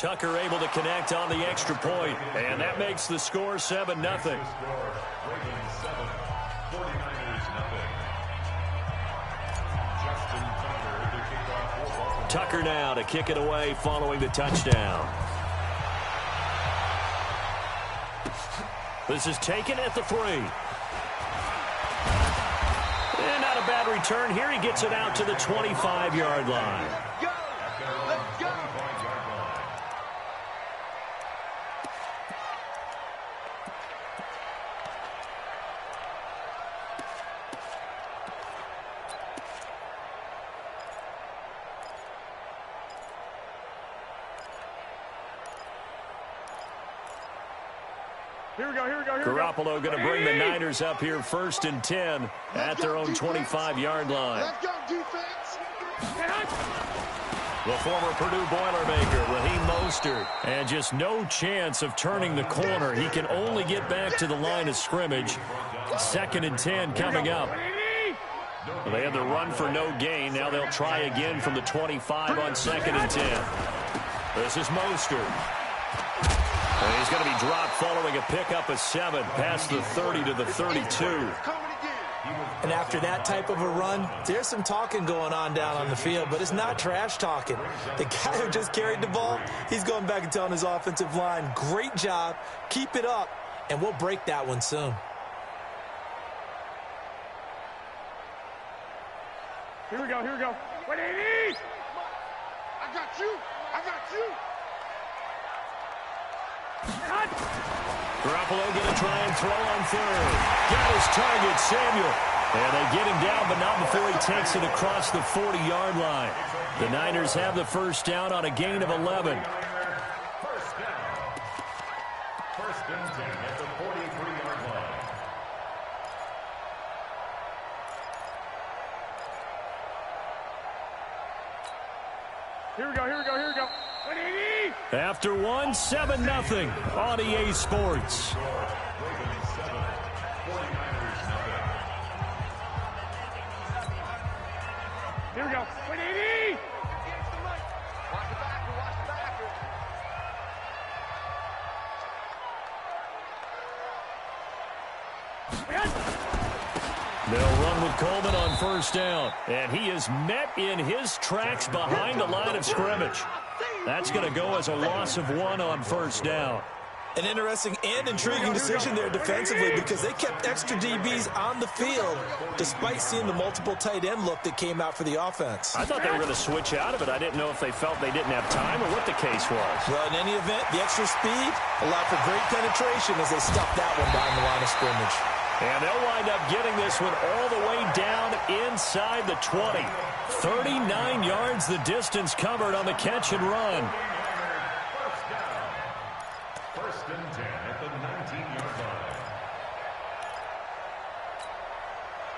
Tucker able to connect on the extra point, and that makes the score 7-0. Tucker now to kick it away following the touchdown. This is taken at the 3. And not a bad return here. He gets it out to the 25-yard line. Let's go. Garoppolo going to bring the Niners up here 1st and 10 at their own 25-yard line. Let's go, defense. The former Purdue Boilermaker, Raheem Mostert. And just no chance of turning the corner. He can only get back to the line of scrimmage. 2nd and 10 coming up. Well, they had the run for no gain. Now they'll try again from the 25 on 2nd and 10. This is Mostert. And he's going to be dropped following a pickup of 7 past the 30 to the 32. And after that type of a run, there's some talking going on down on the field, but it's not trash talking. The guy who just carried the ball, he's going back and telling his offensive line, great job, keep it up, and we'll break that one soon. Here we go. 180! I got you. Garoppolo going to try and throw on 3rd. Got his target, Samuel. And they get him down, but not before he takes it across the 40-yard line. The Niners have the first down on a gain of 11. First and 10 at the 43-yard line. Here we go. 180! After 1, 7-0 on EA Sports. Here we go. 180! Watch the backer. They'll run with Coleman on first down. And he is met in his tracks behind the line of scrimmage. That's going to go as a loss of 1 on first down. An interesting and intriguing decision there defensively because they kept extra DBs on the field despite seeing the multiple tight end look that came out for the offense. I thought they were going to switch out of it. I didn't know if they felt they didn't have time or what the case was. Well, in any event, the extra speed allowed for great penetration as they stuffed that one behind the line of scrimmage. And they'll wind up getting this one all the way down inside the 20. 39 yards the distance covered on the catch and run. First and 10 at the 19-yard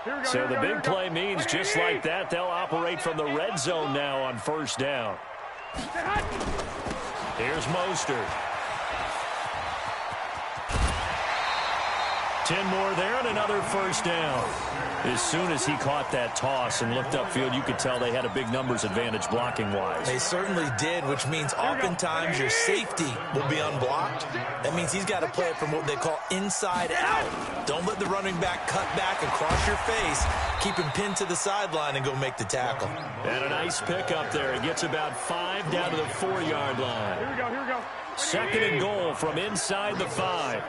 line. So the big play means just like that, they'll operate from the red zone now on first down. Here's Mostert. 10 more there and another first down. As soon as he caught that toss and looked upfield, you could tell they had a big numbers advantage blocking-wise. They certainly did, which means oftentimes your safety will be unblocked. That means he's got to play it from what they call inside out. Don't let the running back cut back across your face. Keep him pinned to the sideline and go make the tackle. And a nice pickup there. He gets about 5 down to the 4-yard line. Here we go. 2nd and goal from inside the 5.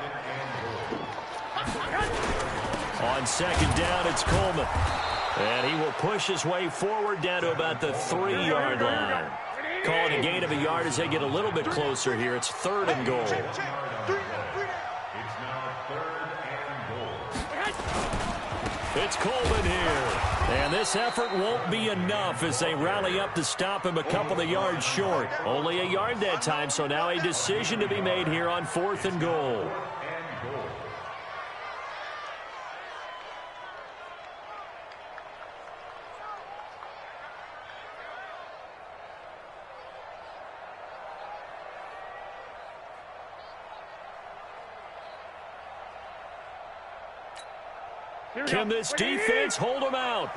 On 2nd down, it's Coleman. And he will push his way forward down to about the 3-yard line. Calling a gain of a yard as they get a little bit closer here. It's 3rd and goal. It's now 3rd and goal. It's Coleman here. And this effort won't be enough as they rally up to stop him a couple of yards short. Only a yard that time, so now a decision to be made here on 4th and goal. Can this defense hold them out?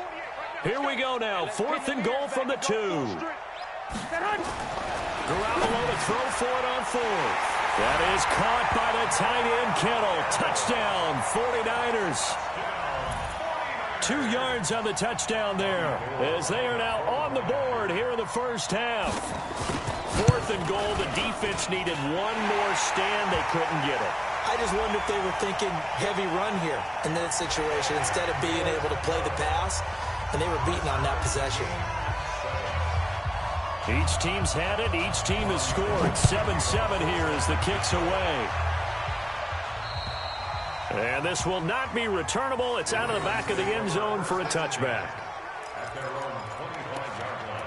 Here we go now. 4th and goal from the 2. Garoppolo to throw for it on fourth. That is caught by the tight end, Kittle. Touchdown, 49ers. 2 yards on the touchdown there, as they are now on the board here in the first half. 4th and goal. The defense needed one more stand. They couldn't get it. I just wonder if they were thinking heavy run here in that situation instead of being able to play the pass, and they were beaten on that possession. Each team's had it. Each team has scored. 7-7 here as the kick's away. And this will not be returnable. It's out of the back of the end zone for a touchback. At their own 25-yard line.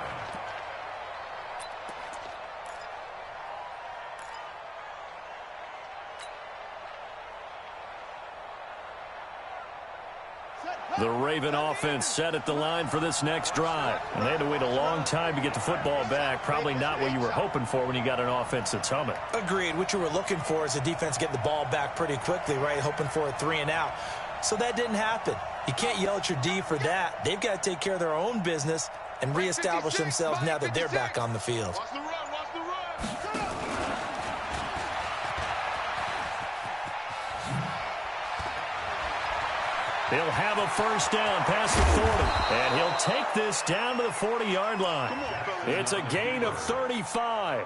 The Raven offense set at the line for this next drive. And they had to wait a long time to get the football back. Probably not what you were hoping for when you got an offense that's humming. Agreed. What you were looking for is the defense getting the ball back pretty quickly, right? Hoping for a 3 and out. So that didn't happen. You can't yell at your D for that. They've got to take care of their own business and reestablish themselves now that they're back on the field. Watch the run, watch the run. He'll have a first down past the 40. And he'll take this down to the 40-yard line. It's a gain of 35.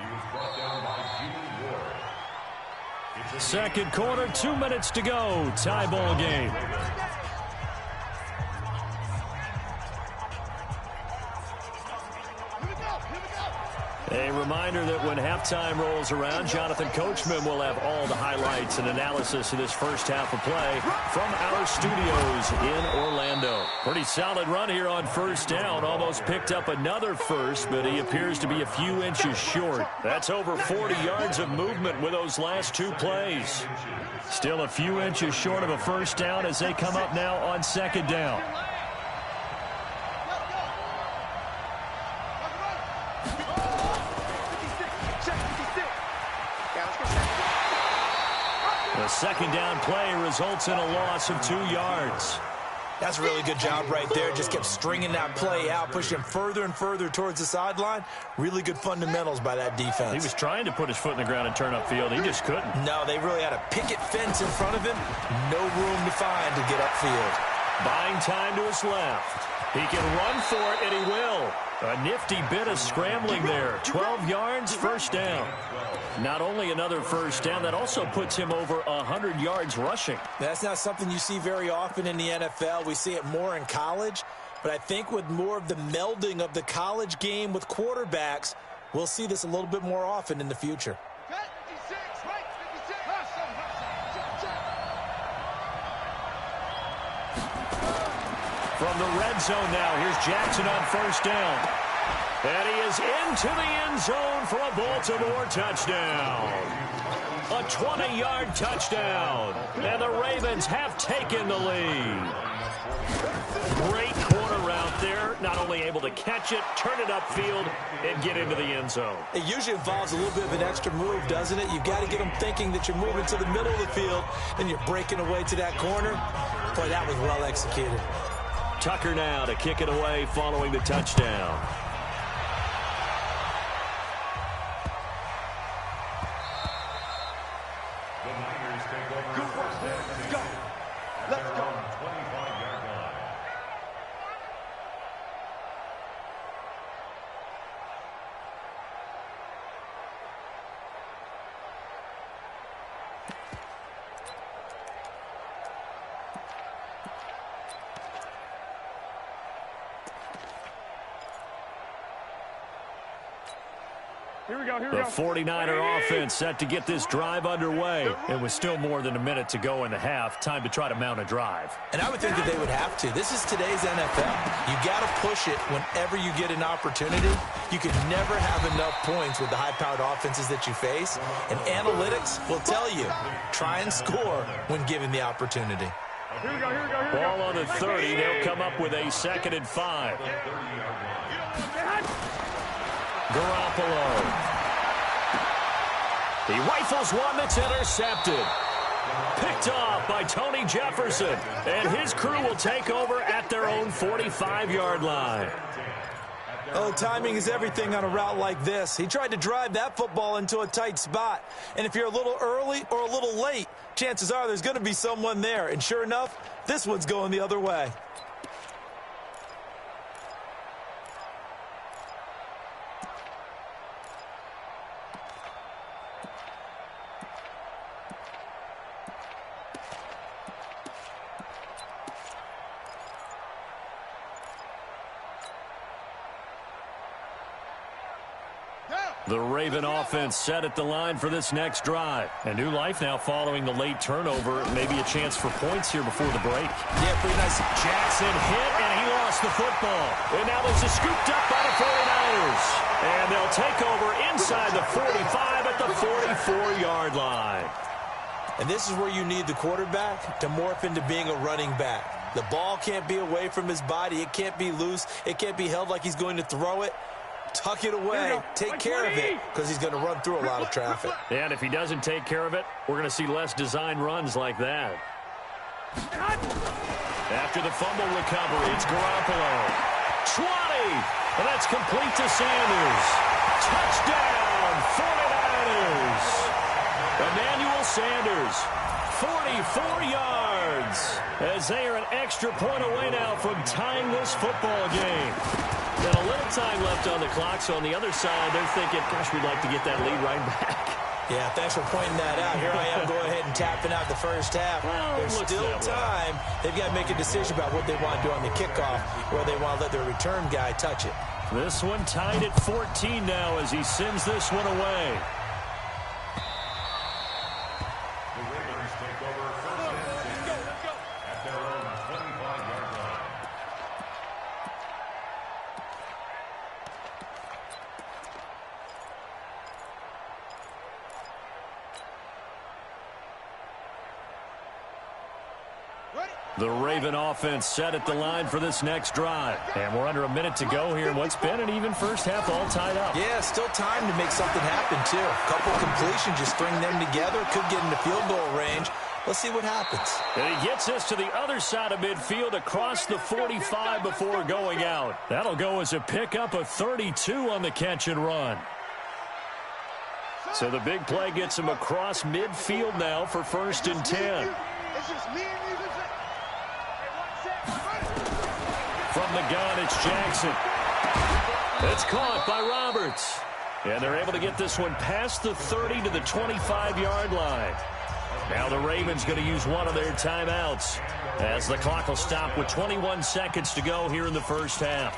Second quarter, 2 minutes to go. Tie ball game. A reminder that when halftime rolls around, Jonathan Coachman will have all the highlights and analysis of this first half of play from our studios in Orlando. Pretty solid run here on first down. Almost picked up another first, but he appears to be a few inches short. That's over 40 yards of movement with those last 2 plays. Still a few inches short of a first down as they come up now on second down. The second down play results in a loss of 2 yards. That's a really good job right there. Just kept stringing that play out, pushing him further and further towards the sideline. Really good fundamentals by that defense. He was trying to put his foot in the ground and turn upfield. He just couldn't. No, they really had a picket fence in front of him. No room to find to get upfield. Buying time to his left. He can run for it, and he will. A nifty bit of scrambling there. 12 yards, first down. Not only another first down, that also puts him over 100 yards rushing. That's not something you see very often in the NFL. We see it more in college. But I think with more of the melding of the college game with quarterbacks, we'll see this a little bit more often in the future. From the red zone now, here's Jackson on first down. And he is into the end zone for a Baltimore touchdown. A 20-yard touchdown. And the Ravens have taken the lead. Great corner route there. Not only able to catch it, turn it upfield, and get into the end zone. It usually involves a little bit of an extra move, doesn't it? You've got to get them thinking that you're moving to the middle of the field and you're breaking away to that corner. Boy, that was well executed. Tucker now to kick it away following the touchdown. The Niners take over. Good work, man. Let's go. Let's go. 25-yard line. Here we go, here we The go. 49er offense set to get this drive underway. It was still more than a minute to go in the half. Time to try to mount a drive. And I would think that they would have to. This is today's NFL. You got to push it whenever you get an opportunity. You can never have enough points with the high-powered offenses that you face. And analytics will tell you, try and score when given the opportunity. Here we go, here we go, here we go. Ball on the 30. They'll come up with a 2nd and 5. Garoppolo. He rifles one that's intercepted. Picked off by Tony Jefferson. And his crew will take over at their own 45-yard line. Oh, timing is everything on a route like this. He tried to drive that football into a tight spot. And if you're a little early or a little late, chances are there's going to be someone there. And sure enough, this one's going the other way. The Raven offense set at the line for this next drive. And new life now following the late turnover. Maybe a chance for points here before the break. Yeah, pretty nice. Jackson hit, and he lost the football. And now this is scooped up by the 49ers. And they'll take over inside the 45 at the 44-yard line. And this is where you need the quarterback to morph into being a running back. The ball can't be away from his body. It can't be loose. It can't be held like he's going to throw it. Tuck it away, take care of it, because he's going to run through a lot of traffic. And if he doesn't take care of it, we're going to see less design runs like that. After the fumble recovery, it's Garoppolo. 20, and that's complete to Sanders. Touchdown, 49ers. Emmanuel Sanders, 44 yards, as they are an extra point away now from tying this football game. And a little time left on the clock, so on the other side, they're thinking, gosh, we'd like to get that lead right back. Yeah, thanks for pointing that out. Here I am going ahead and tapping out the first half. Well, there's still time. They've got to make a decision about what they want to do on the kickoff, where they want to let their return guy touch it. This one tied at 14 now as he sends this one away. The Ravens take over first and 10 at their own 25-yard line. The Raven offense set at the line for this next drive. And we're under a minute to go here in what's been an even first half, all tied up. Yeah, still time to make something happen, too. A couple completions, just string them together. Could get into field goal range. Let's see what happens. And he gets us to the other side of midfield across the 45 before going out. That'll go as a pickup of 32 on the catch and run. So the big play gets him across midfield now for first and 10. It's just me and you. From the gun, it's Jackson. It's caught by Roberts. And they're able to get this one past the 30 to the 25-yard line. Now the Ravens going to use one of their timeouts as the clock will stop with 21 seconds to go here in the first half.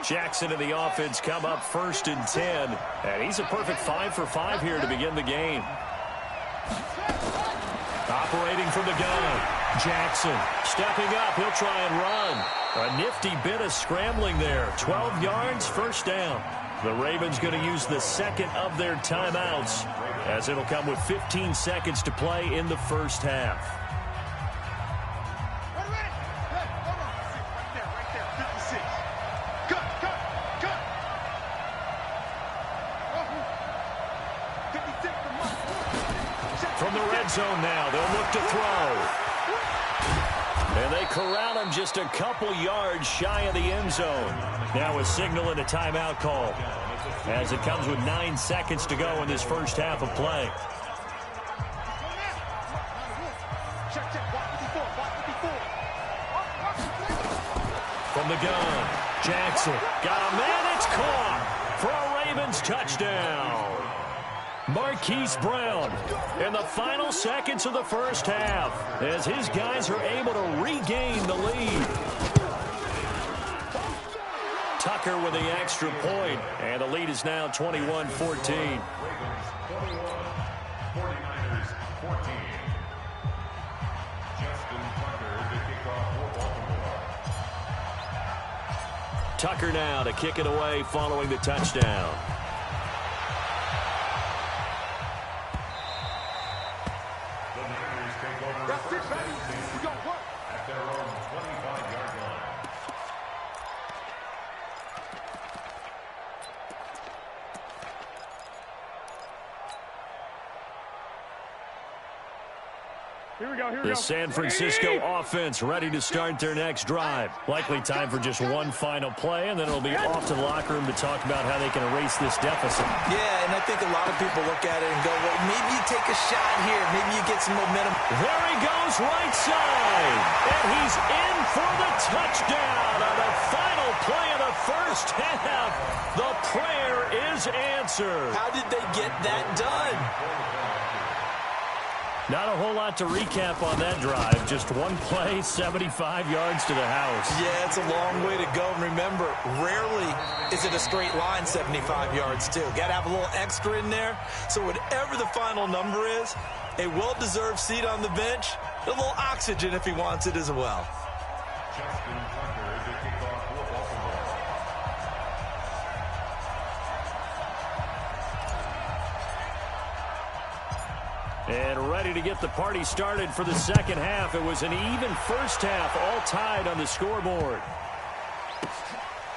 Jackson and the offense come up first and 10. And he's a perfect 5 for 5 here to begin the game. Operating from the gun. Jackson stepping up. He'll try and run. A nifty bit of scrambling there. 12 yards, first down. The Ravens going to use the second of their timeouts as it'll come with 15 seconds to play in the first half. From the red zone now, they'll look to throw. And they corral him just a couple yards shy of the end zone. Now a signal and a timeout call as it comes with 9 seconds to go in this first half of play. From the gun, Jackson got a man, it's caught for a Ravens touchdown. Marquise Brown in the final seconds of the first half as his guys are able to regain the lead. Tucker with the extra point, and the lead is now 21-14. Ravens 21, 49ers 14. Justin Tucker to kick off for Baltimore. Tucker now to kick it away following the touchdown. The Niners take over first and 10 at their own 25-yard line. Here we go. The San Francisco offense ready to start their next drive. Likely time for just one final play, and then it'll be off to the locker room to talk about how they can erase this deficit. Yeah, and I think a lot of people look at it and go, well, maybe you take a shot here. Maybe you get some momentum. There he goes, right side. And he's in for the touchdown on the final play of the first half. The prayer is answered. How did they get that done? Not a whole lot to recap on that drive. Just one play, 75 yards to the house. Yeah, it's a long way to go. And remember, rarely is it a straight line 75 yards, too. Got to have a little extra in there. So whatever the final number is, a well-deserved seat on the bench, a little oxygen if he wants it as well. Justin Tucker is the kickoff for Baltimore. And ready to get the party started for the second half. It was an even first half, all tied on the scoreboard.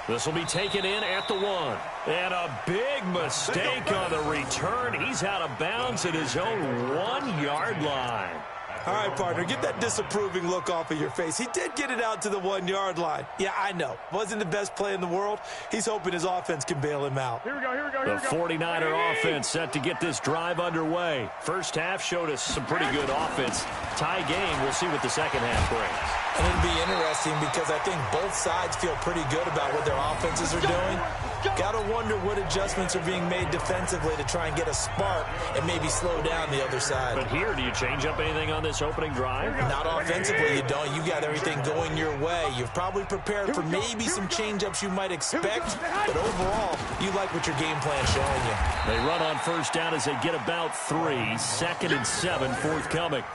This will be taken in at the 1. And a big mistake on the return. He's out of bounds at his own 1-yard line. All right, partner, get that disapproving look off of your face. He did get it out to the 1-yard line. Yeah, I know. Wasn't the best play in the world. He's hoping his offense can bail him out. Here we go. The 49er offense set to get this drive underway. First half showed us some pretty good offense. Tie game. We'll see what the second half brings. And it'll be interesting because I think both sides feel pretty good about what their offenses are doing. Got to wonder what adjustments are being made defensively to try and get a spark and maybe slow down the other side. But here, do you change up anything on this opening drive? Not offensively, you don't. You got everything going your way. You've probably prepared for maybe some change-ups you might expect, but overall, you like what your game plan's showing you. They run on first down as they get about 3. 2nd and 7 forthcoming.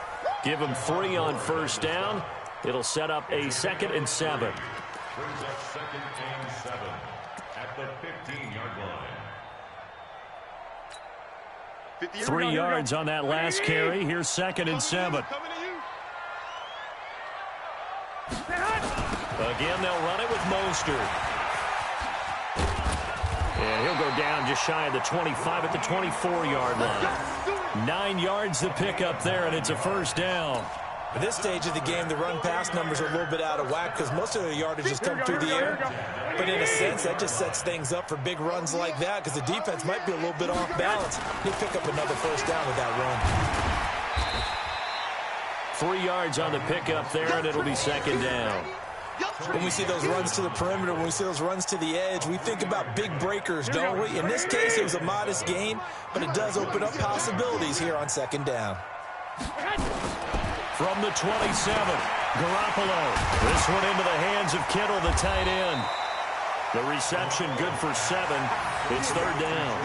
Give them 3 on first down. It'll set up a 2nd and 7. Brings up 2nd and 7 at the 15-yard line. 3 yards on that last carry. Here's 2nd and 7. Again, they'll run it with Mostert. And he'll go down just shy of the 25 at the 24-yard line. 9 yards to pick up there, and it's a first down. At this stage of the game, the run-pass numbers are a little bit out of whack because most of the yardage has come through the air. But in a sense, that just sets things up for big runs like that because the defense might be a little bit off balance. He'll pick up another first down with that run. 3 yards on the pickup there, and it'll be 2nd down. When we see those runs to the perimeter, when we see those runs to the edge, we think about big breakers, don't we? In this case, it was a modest gain, but it does open up possibilities here on 2nd down. From the 27, Garoppolo. This one into the hands of Kittle, the tight end. The reception good for 7. It's 3rd down.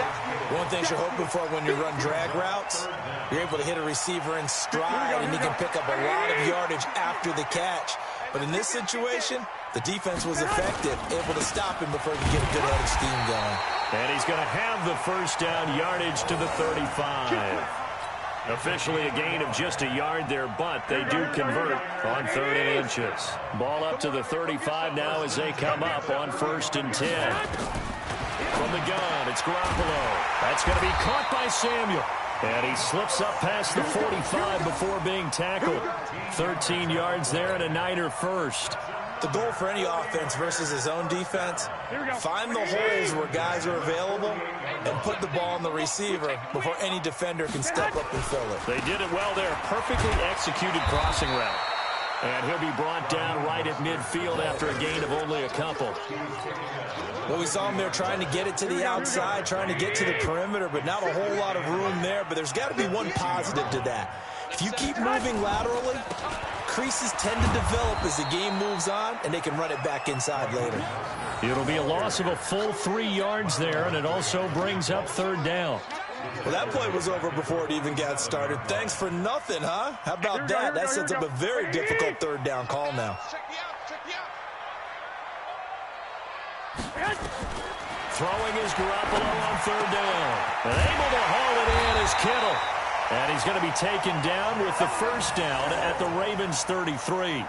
One thing you're hoping for when you run drag routes, you're able to hit a receiver in stride, and he can pick up a lot of yardage after the catch. But in this situation, the defense was effective, able to stop him before he could get a good head of steam going. And he's going to have the first down, yardage to the 35. Officially a gain of just a yard there, but they do convert on 3rd and inches. Ball up to the 35 now as they come up on 1st and 10. From the gun, it's Garoppolo. That's going to be caught by Samuel. And he slips up past the 45 before being tackled. 13 yards there and a Niner first. The goal for any offense versus his own defense, find the holes where guys are available and put the ball on the receiver before any defender can step up and fill it. They did it well there. Perfectly executed crossing route. And he'll be brought down right at midfield after a gain of only a couple. Well, we saw him there trying to get it to the outside, trying to get to the perimeter, but not a whole lot of room there. But there's got to be one positive to that. If you keep moving laterally, creases tend to develop as the game moves on, and they can run it back inside later. It'll be a loss of a full 3 yards there, and it also brings up 3rd down. Well, that play was over before it even got started. Thanks for nothing, huh? How about that? That sets up a very difficult 3rd down call now. Throwing is Garoppolo on 3rd down. And able to haul it in is Kittle. And he's going to be taken down with the first down at the Ravens 33.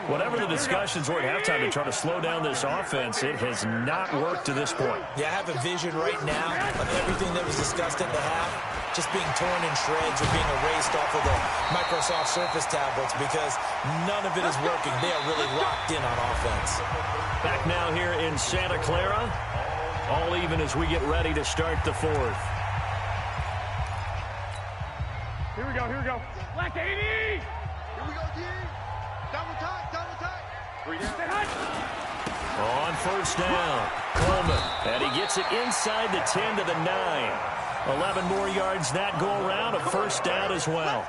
Whatever the discussions were at halftime to try to slow down this offense, it has not worked to this point. Yeah, I have a vision right now of everything that was discussed at the half. just being torn in shreds or being erased off of the Microsoft Surface tablets because none of it is working. They are really locked in on offense. Back now here in Santa Clara. All even as we get ready to start the fourth. Here we go, here we go. Black 80! Here we go, G. Double tight, double tight. 3 down. On first down, Coleman. And he gets it inside the 10 to the 9. 11 more yards that go around, a first down as well.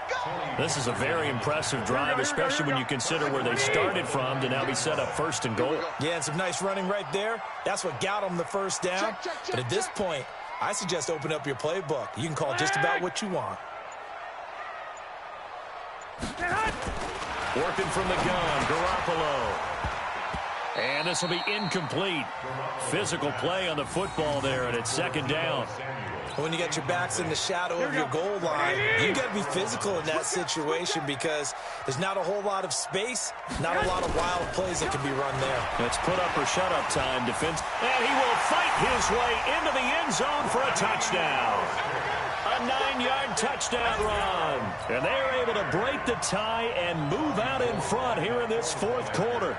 This is a very impressive drive, especially when you consider where they started from to now be set up first and goal. Yeah, and some nice running right there. That's what got them the first down. But at this point, I suggest open up your playbook. You can call just about what you want. Working from the gun, Garoppolo. And this will be incomplete. Physical play on the football there, and it's second down. When you got your backs in the shadow of your goal line, you got to be physical in that situation because there's not a whole lot of space, not a lot of wild plays that can be run there. It's put up or shut up time, defense. And he will fight his way into the end zone for a touchdown. A 9-yard touchdown run. And they're able to break the tie and move out in front here in this fourth quarter.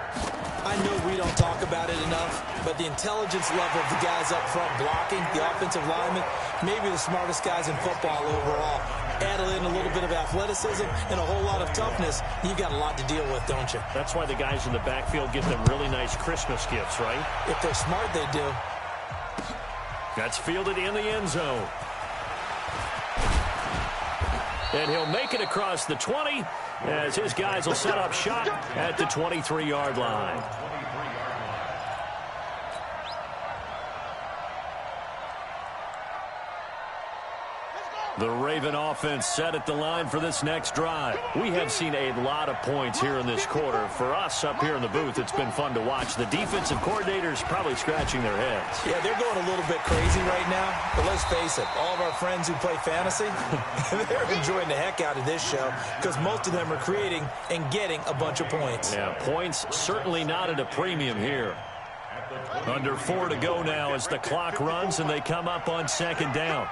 I know we don't talk about it enough, but the intelligence level of the guys up front blocking, the offensive linemen, maybe the smartest guys in football overall. Add in a little bit of athleticism and a whole lot of toughness, you've got a lot to deal with, don't you? That's why the guys in the backfield get them really nice Christmas gifts, right? If they're smart, they do. That's fielded in the end zone. And he'll make it across the 20 as his guys will set up shop at the 23-yard line. The Raven offense set at the line for this next drive. We have seen a lot of points here in this quarter. For us up here in the booth, it's been fun to watch. The defensive coordinators probably scratching their heads. Yeah, they're going a little bit crazy right now. But let's face it, all of our friends who play fantasy, they're enjoying the heck out of this show because most of them are creating and getting a bunch of points. Yeah, points certainly not at a premium here. Under 4 to go now as the clock runs and they come up on second down.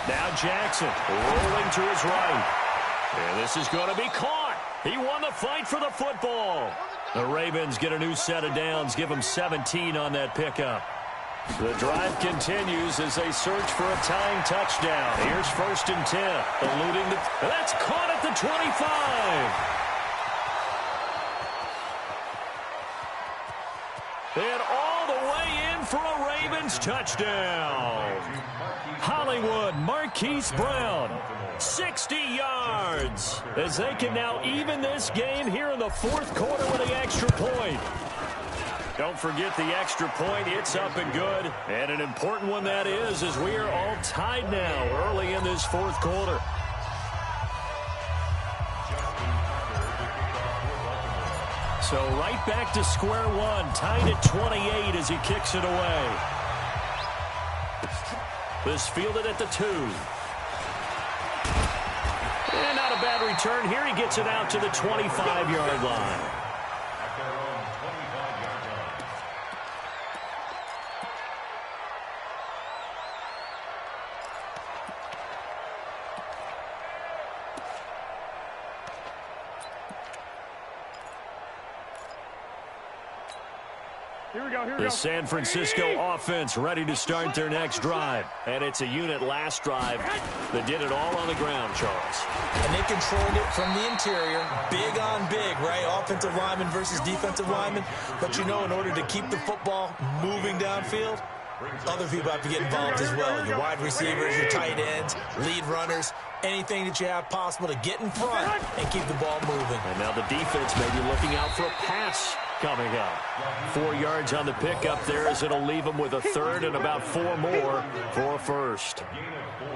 Now Jackson rolling to his right. And this is going to be caught. He won the fight for the football. The Ravens get a new set of downs, give them 17 on that pickup. The drive continues as they search for a tying touchdown. Here's first and 10. Eluding the... That's caught at the 25. And all the way in for a Ravens touchdown. Hollywood Marquise Brown, 60 yards, as they can now even this game here in the fourth quarter with the extra point. Don't forget the extra point. It's up and good. And an important one that is, as we are all tied now early in this fourth quarter. So right back to square one, tied at 28 as he kicks it away. This fielded at the 2. And not a bad return here. He gets it out to the 25-yard line. The San Francisco offense ready to start their next drive. And it's a unit last drive that did it all on the ground, Charles. And they controlled it from the interior. Big on big, right? Offensive lineman versus defensive lineman. But you know, in order to keep the football moving downfield, other people have to get involved as well. Your wide receivers, your tight ends, lead runners, anything that you have possible to get in front and keep the ball moving. And now the defense may be looking out for a pass coming up. 4 yards on the pickup there as it'll leave them with a third and about 4 more for a first.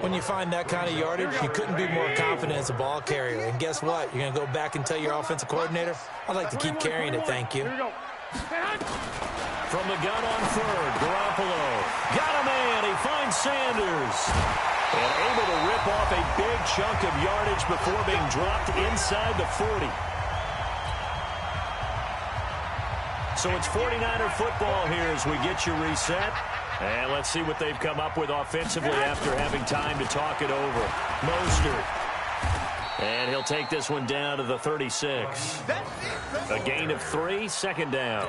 When you find that kind of yardage, you couldn't be more confident as a ball carrier. And guess what? You're going to go back and tell your offensive coordinator, I'd like to keep carrying it, thank you. From the gun on third, Garoppolo got a man. He finds Sanders. And able to rip off a big chunk of yardage before being dropped inside the 40. So it's 49er football here as we get you reset. And let's see what they've come up with offensively after having time to talk it over. Mostert. And he'll take this one down to the 36. A gain of 3, second down.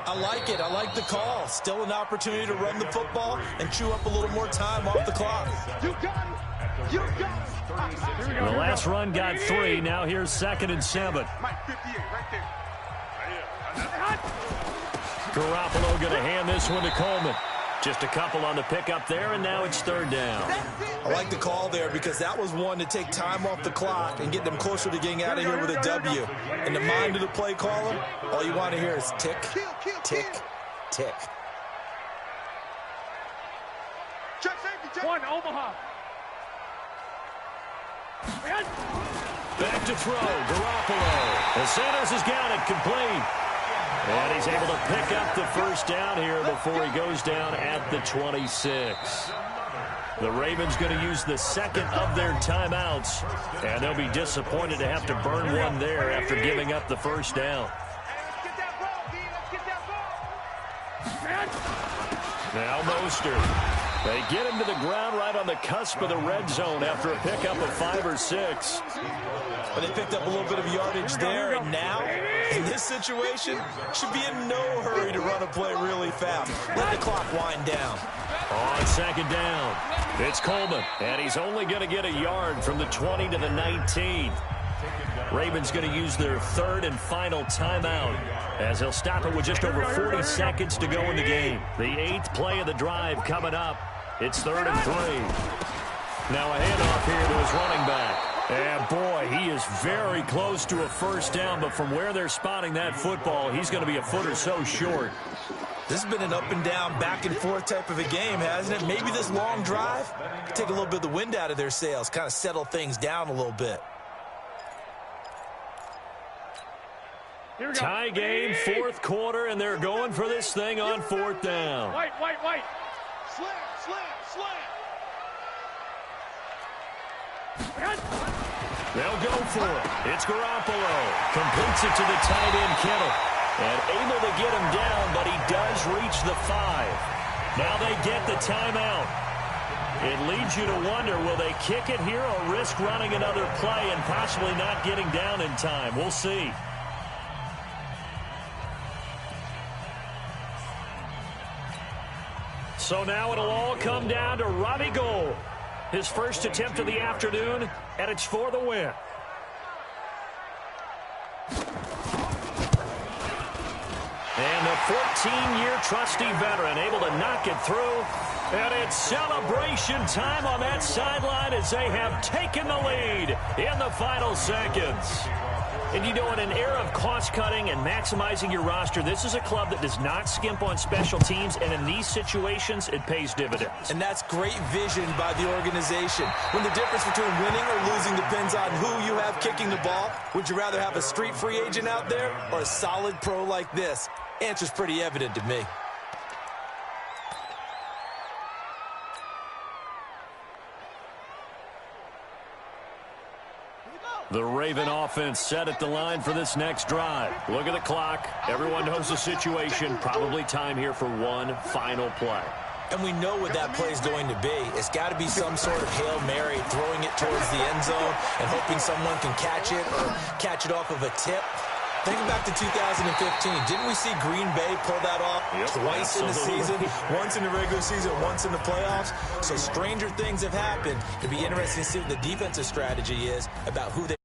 I like it. I like the call. Still an opportunity to run the football and chew up a little more time off the clock. You got it. You got it. The last run got 3. Now here's 2nd and 7. Mike 58 right there. Garoppolo going to hand this one to Coleman. Just a couple on the pickup there, and now it's 3rd down. I like the call there because that was one to take time off the clock and get them closer to getting out of here with a W. In the mind of the play caller, all you want to hear is tick, tick, tick. Check safety, check. One, Omaha. Back to throw, Garoppolo. And Sanders has got it, complete. And he's able to pick up the first down here before he goes down at the 26. The Ravens going to use the second of their timeouts, and they'll be disappointed to have to burn one there after giving up the first down. Now Mostert. They get him to the ground right on the cusp of the red zone after a pickup of 5 or 6. But they picked up a little bit of yardage there, and now, in this situation, should be in no hurry to run a play really fast. Let the clock wind down. On 2nd down, it's Coleman, and he's only going to get a yard from the 20 to the 19. Ravens going to use their 3rd and final timeout as they'll stop it with just over 40 seconds to go in the game. The 8th play of the drive coming up. It's 3rd and 3. Now a handoff here to his running back. And boy, he is very close to a first down, but from where they're spotting that football, he's going to be a foot or so short. This has been an up and down, back and forth type of a game, hasn't it? Maybe this long drive could take a little bit of the wind out of their sails, kind of settle things down a little bit. Tie game, 4th quarter, and they're going for this thing on 4th down. White. Slam. They'll go for it. It's Garoppolo. Completes it to the tight end, Kittle. And able to get him down, but he does reach the 5. Now they get the timeout. It leads you to wonder, will they kick it here or risk running another play and possibly not getting down in time? We'll see. So now it'll all come down to Robbie Gould. His first attempt of the afternoon, and it's for the win. And the 14-year trusty veteran able to knock it through. And it's celebration time on that sideline as they have taken the lead in the final seconds. And you know, in an era of cost-cutting and maximizing your roster, this is a club that does not skimp on special teams, and in these situations, it pays dividends. And that's great vision by the organization. When the difference between winning or losing depends on who you have kicking the ball, would you rather have a street free agent out there or a solid pro like this? Answer's pretty evident to me. The Raven offense set at the line for this next drive. Look at the clock. Everyone knows the situation. Probably time here for one final play. And we know what that play is going to be. It's got to be some sort of Hail Mary, throwing it towards the end zone and hoping someone can catch it or catch it off of a tip. Think back to 2015. Didn't we see Green Bay pull that off twice in the season? Once in the regular season, once in the playoffs. So stranger things have happened. It'd be interesting to see what the defensive strategy is about who they